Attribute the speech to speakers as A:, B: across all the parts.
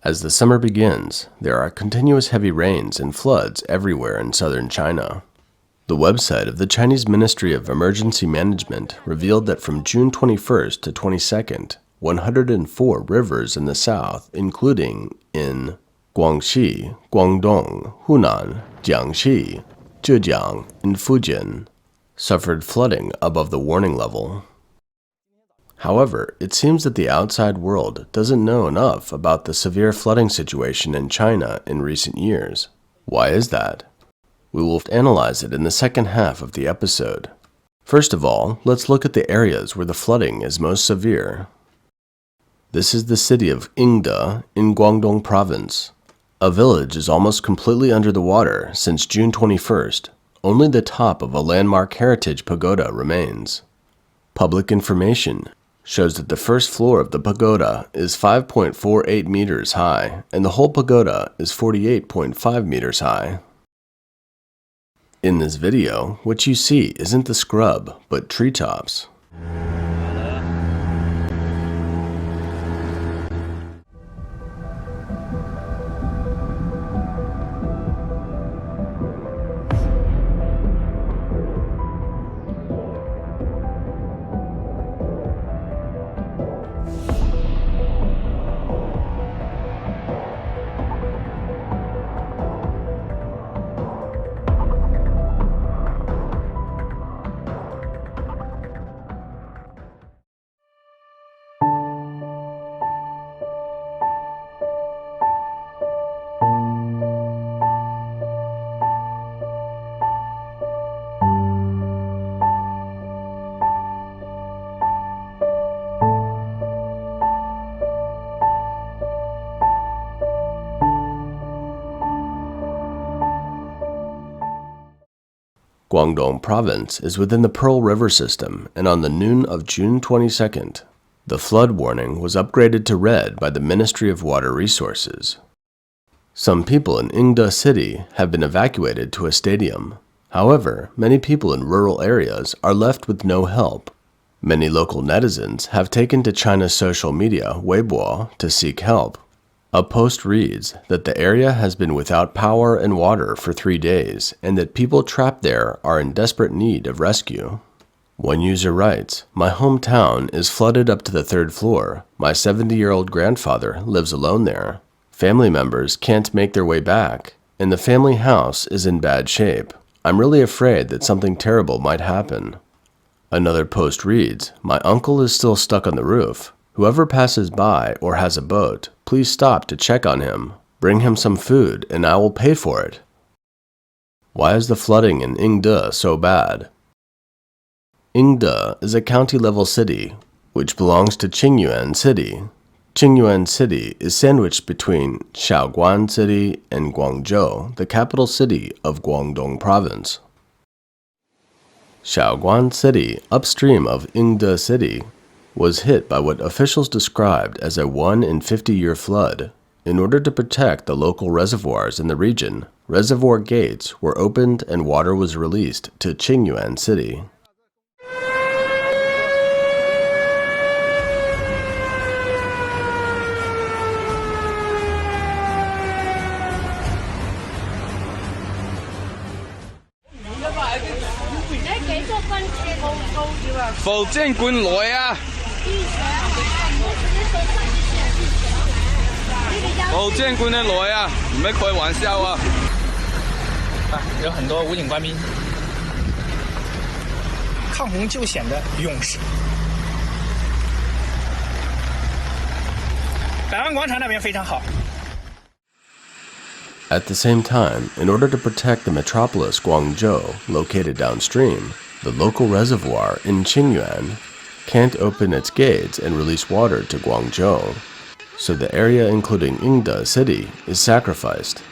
A: As the summer begins, there are continuous heavy rains and floods everywhere in southern China. The website of the Chinese Ministry of Emergency Management revealed that from June 21st to 22nd, 104 rivers in the south, including in Guangxi, Guangdong, Hunan, Jiangxi, Zhejiang, and Fujian, suffered flooding above the warning level. However, it seems that the outside world doesn't know enough about the severe flooding situation in China in recent years. Why is that? We will analyze it in the second half of the episode. First of all, let's look at the areas where the flooding is most severe. This is the city of Yingde in Guangdong Province. A village is almost completely under the water since June 21st. Only the top of a landmark heritage pagoda remains. Public information shows that the first floor of the pagoda is 5.48 meters high, and the whole pagoda is 48.5 meters high. In this video, what you see isn't the scrub, but treetops. Guangdong Province is within the Pearl River system, and on the noon of June 22nd, the flood warning was upgraded to red by the Ministry of Water Resources. Some people in Yingde City have been evacuated to a stadium. However, many people in rural areas are left with no help. Many local netizens have taken to China's social media, Weibo, to seek help. A post reads that the area has been without power and water for 3 days, and that people trapped there are in desperate need of rescue. One user writes, "My hometown is flooded up to the 3rd floor. My 70-year-old grandfather lives alone there. Family members can't make their way back, and the family house is in bad shape. I'm really afraid that something terrible might happen." Another post reads, "My uncle is still stuck on the roof. Whoever passes by or has a boat, please stop to check on him. Bring him some food and I will pay for it." Why is the flooding in Yingde so bad? Yingde is a county-level city, which belongs to Qingyuan City. Qingyuan City is sandwiched between Shaoguan City and Guangzhou, the capital city of Guangdong Province. Shaoguan City, upstream of Yingde City, was hit by what officials described as a 1 in 50-year flood. In order to protect the local reservoirs in the region, reservoir gates were opened and water was released to Qingyuan City.
B: 有很多武警官兵，抗洪救险的勇士。百万广场那边非常好。
A: At the same time, in order to protect the metropolis Guangzhou, located downstream, the local reservoir in Qingyuan can't open its gates and release water to Guangzhou, so the area including Yingde City is sacrificed.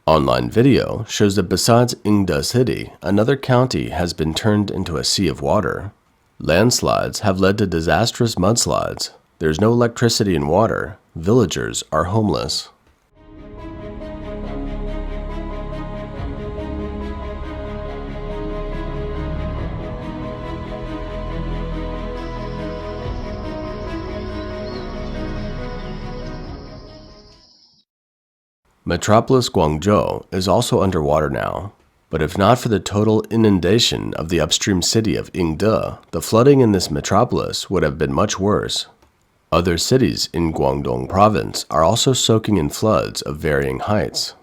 A: Online video shows that besides Yingde City, another county has been turned into a sea of water. Landslides have led to disastrous mudslides. There's no electricity and water. Villagers are homeless. Metropolis Guangzhou is also underwater now, but if not for the total inundation of the upstream city of Yingde, the flooding in this metropolis would have been much worse. Other cities in Guangdong province are also soaking in floods of varying heights.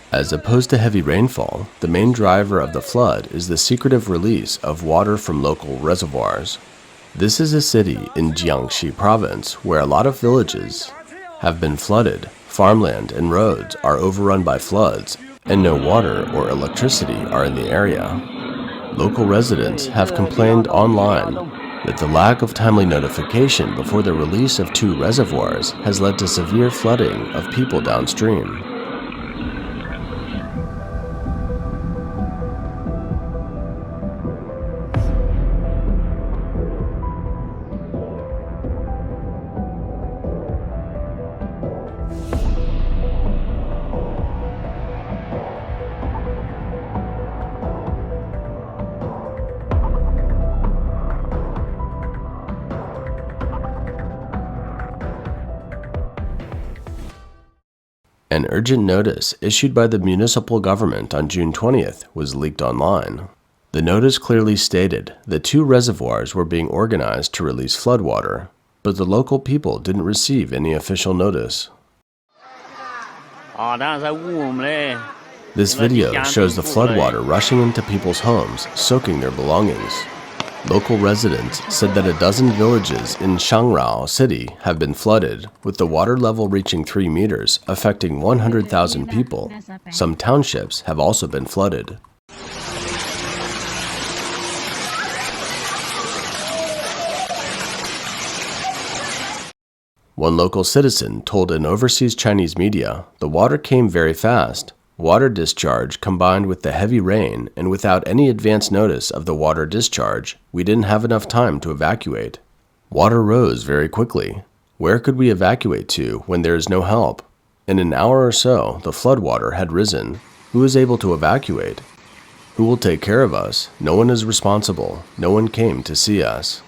A: As opposed to heavy rainfall, the main driver of the flood is the secretive release of water from local reservoirs. This is a city in Jiangxi province where a lot of villages have been flooded, farmland and roads are overrun by floods, and no water or electricity are in the area. Local residents have complained online that the lack of timely notification before the release of 2 reservoirs has led to severe flooding of people downstream. An urgent notice issued by the municipal government on June 20th was leaked online. The notice clearly stated that 2 reservoirs were being organized to release floodwater, but the local people didn't receive any official notice. This video shows the floodwater rushing into people's homes, soaking their belongings. Local residents said that a dozen villages in Shangrao City have been flooded, with the water level reaching 3 meters, affecting 100,000 people. Some townships have also been flooded. One local citizen told an overseas Chinese media, "The water came very fast. Water discharge combined with the heavy rain, and without any advance notice of the water discharge, we didn't have enough time to evacuate. Water rose very quickly. Where could we evacuate to when there is no help? In an hour or so, the floodwater had risen. Who is able to evacuate? Who will take care of us? No one is responsible. No one came to see us."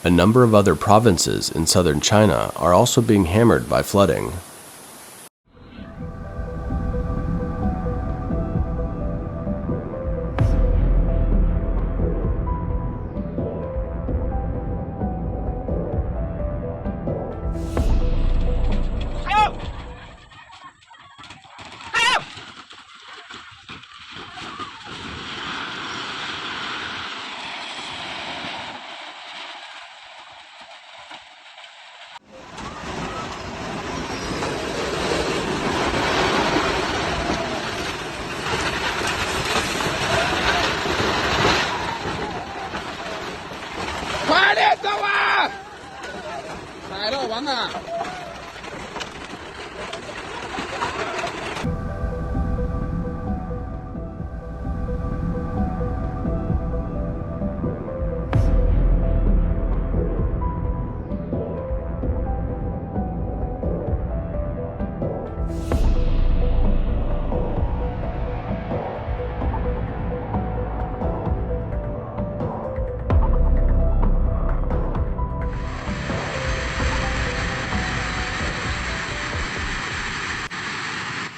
A: A number of other provinces in southern China are also being hammered by flooding.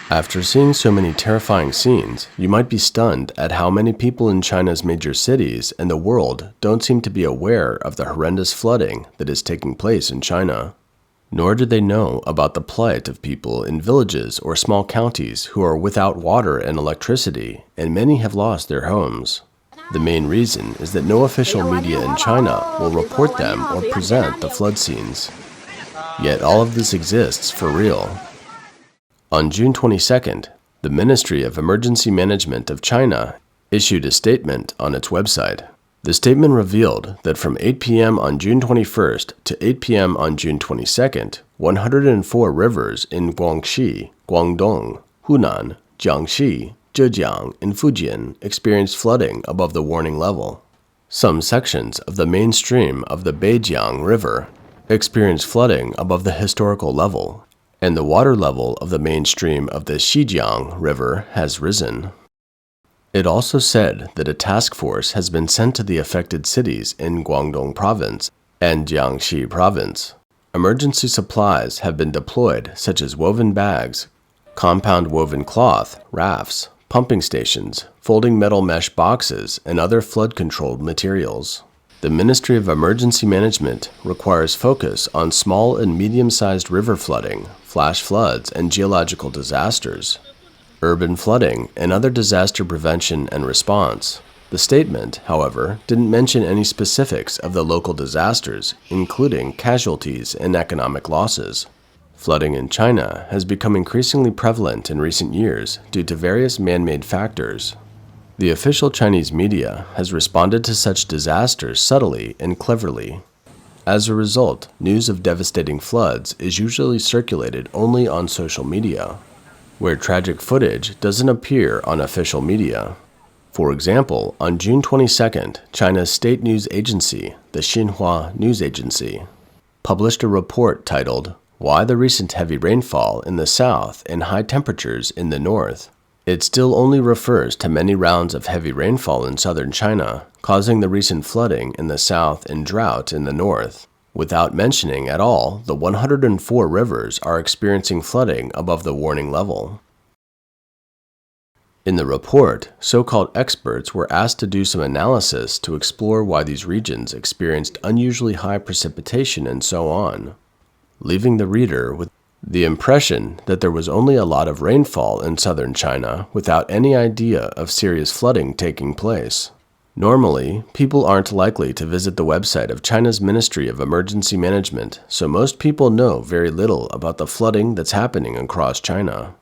A: After seeing so many terrifying scenes, you might be stunned at how many people in China's major cities and the world don't seem to be aware of the horrendous flooding that is taking place in China. Nor do they know about the plight of people in villages or small counties who are without water and electricity, and many have lost their homes. The main reason is that no official media in China will report them or present the flood scenes. Yet all of this exists for real. On June 22nd, the Ministry of Emergency Management of China issued a statement on its website. The statement revealed that from 8 p.m. on June 21st to 8 p.m. on June 22nd, 104 rivers in Guangxi, Guangdong, Hunan, Jiangxi, Zhejiang, and Fujian experienced flooding above the warning level. Some sections of the mainstream of the Beijiang River experienced flooding above the historical level, and the water level of the mainstream of the Xijiang River has risen. It also said that a task force has been sent to the affected cities in Guangdong Province and Jiangxi Province. Emergency supplies have been deployed, such as woven bags, compound woven cloth, rafts, pumping stations, folding metal mesh boxes, and other flood-controlled materials. The Ministry of Emergency Management requires focus on small and medium-sized river flooding, flash floods, and geological disasters, urban flooding, and other disaster prevention and response. The statement, however, didn't mention any specifics of the local disasters, including casualties and economic losses. Flooding in China has become increasingly prevalent in recent years due to various man-made factors. The official Chinese media has responded to such disasters subtly and cleverly. As a result, news of devastating floods is usually circulated only on social media, where tragic footage doesn't appear on official media. For example, on June 22nd, China's state news agency, the Xinhua News Agency, published a report titled, "Why the Recent Heavy Rainfall in the South and High Temperatures in the North." It still only refers to many rounds of heavy rainfall in southern China, causing the recent flooding in the south and drought in the north, without mentioning at all the 104 rivers are experiencing flooding above the warning level. In the report, so-called experts were asked to do some analysis to explore why these regions experienced unusually high precipitation and so on, leaving the reader with the impression that there was only a lot of rainfall in southern China without any idea of serious flooding taking place. Normally, people aren't likely to visit the website of China's Ministry of Emergency Management, so most people know very little about the flooding that's happening across China.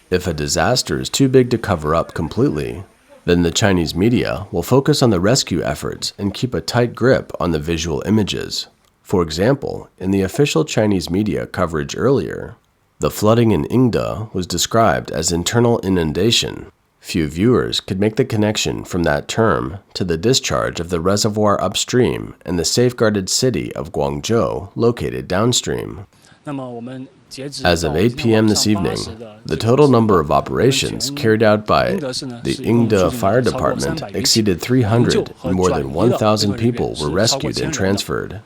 A: If a disaster is too big to cover up completely, then the Chinese media will focus on the rescue efforts and keep a tight grip on the visual images. For example, in the official Chinese media coverage earlier, the flooding in Yingde was described as internal inundation. Few viewers could make the connection from that term to the discharge of the reservoir upstream and the safeguarded city of Guangzhou located downstream. As of 8 p.m. this evening, the total number of operations carried out by the Yingde Fire Department exceeded 300 and more than 1,000 people were rescued and transferred.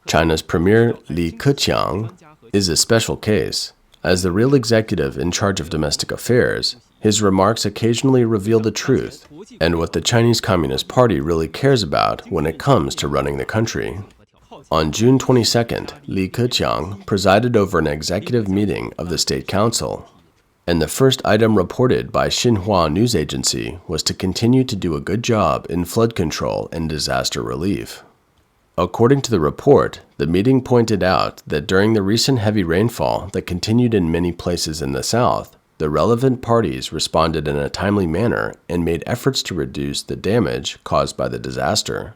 A: China's Premier Li Keqiang is a special case. As the real executive in charge of domestic affairs, his remarks occasionally reveal the truth and what the Chinese Communist Party really cares about when it comes to running the country. On June 22nd, Li Keqiang presided over an executive meeting of the State Council, and the first item reported by Xinhua News Agency was to continue to do a good job in flood control and disaster relief. According to the report, the meeting pointed out that during the recent heavy rainfall that continued in many places in the south, the relevant parties responded in a timely manner and made efforts to reduce the damage caused by the disaster.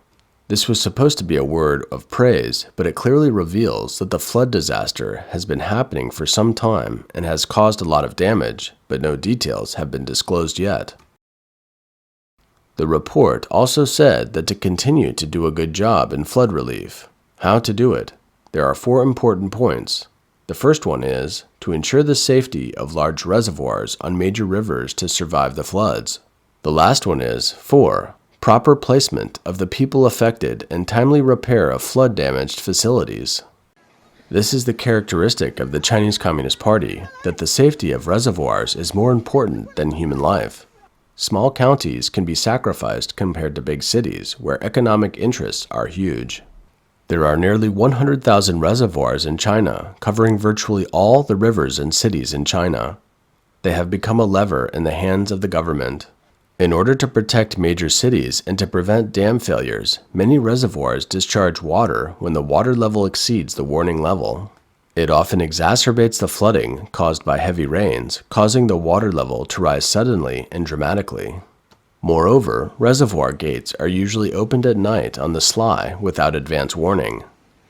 A: This was supposed to be a word of praise, but it clearly reveals that the flood disaster has been happening for some time and has caused a lot of damage, but no details have been disclosed yet. The report also said that to continue to do a good job in flood relief. How to do it? There are 4 important points. The first one is to ensure the safety of large reservoirs on major rivers to survive the floods. The last one is 4. Proper placement of the people affected and timely repair of flood-damaged facilities. This is the characteristic of the Chinese Communist Party, that the safety of reservoirs is more important than human life. Small counties can be sacrificed compared to big cities, where economic interests are huge. There are nearly 100,000 reservoirs in China, covering virtually all the rivers and cities in China. They have become a lever in the hands of the government. In order to protect major cities and to prevent dam failures, many reservoirs discharge water when the water level exceeds the warning level. It often exacerbates the flooding caused by heavy rains, causing the water level to rise suddenly and dramatically. Moreover, reservoir gates are usually opened at night on the sly without advance warning.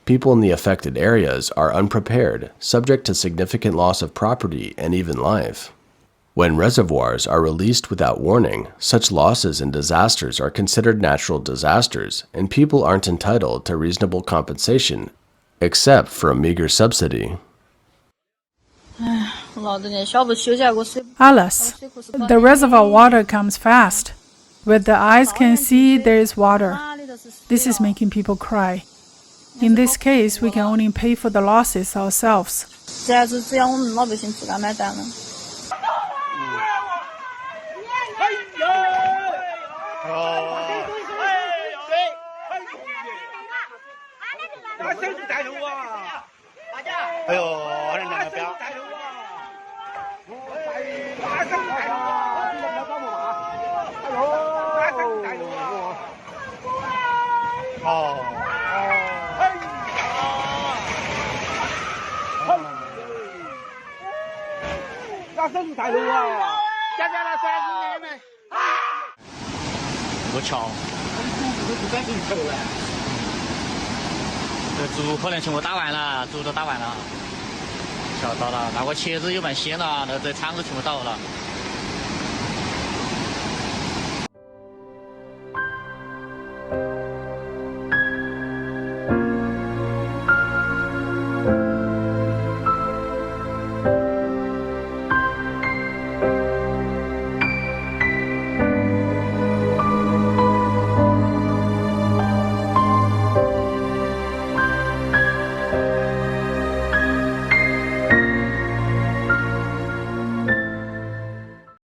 A: People in the affected areas are unprepared, subject to significant loss of property and even life. When reservoirs are released without warning, such losses and disasters are considered natural disasters, and people aren't entitled to reasonable compensation, except for a meager subsidy.
C: Alice, the reservoir water comes fast. With the eyes can see there is water. This is making people cry. In this case, we can only pay for the losses ourselves.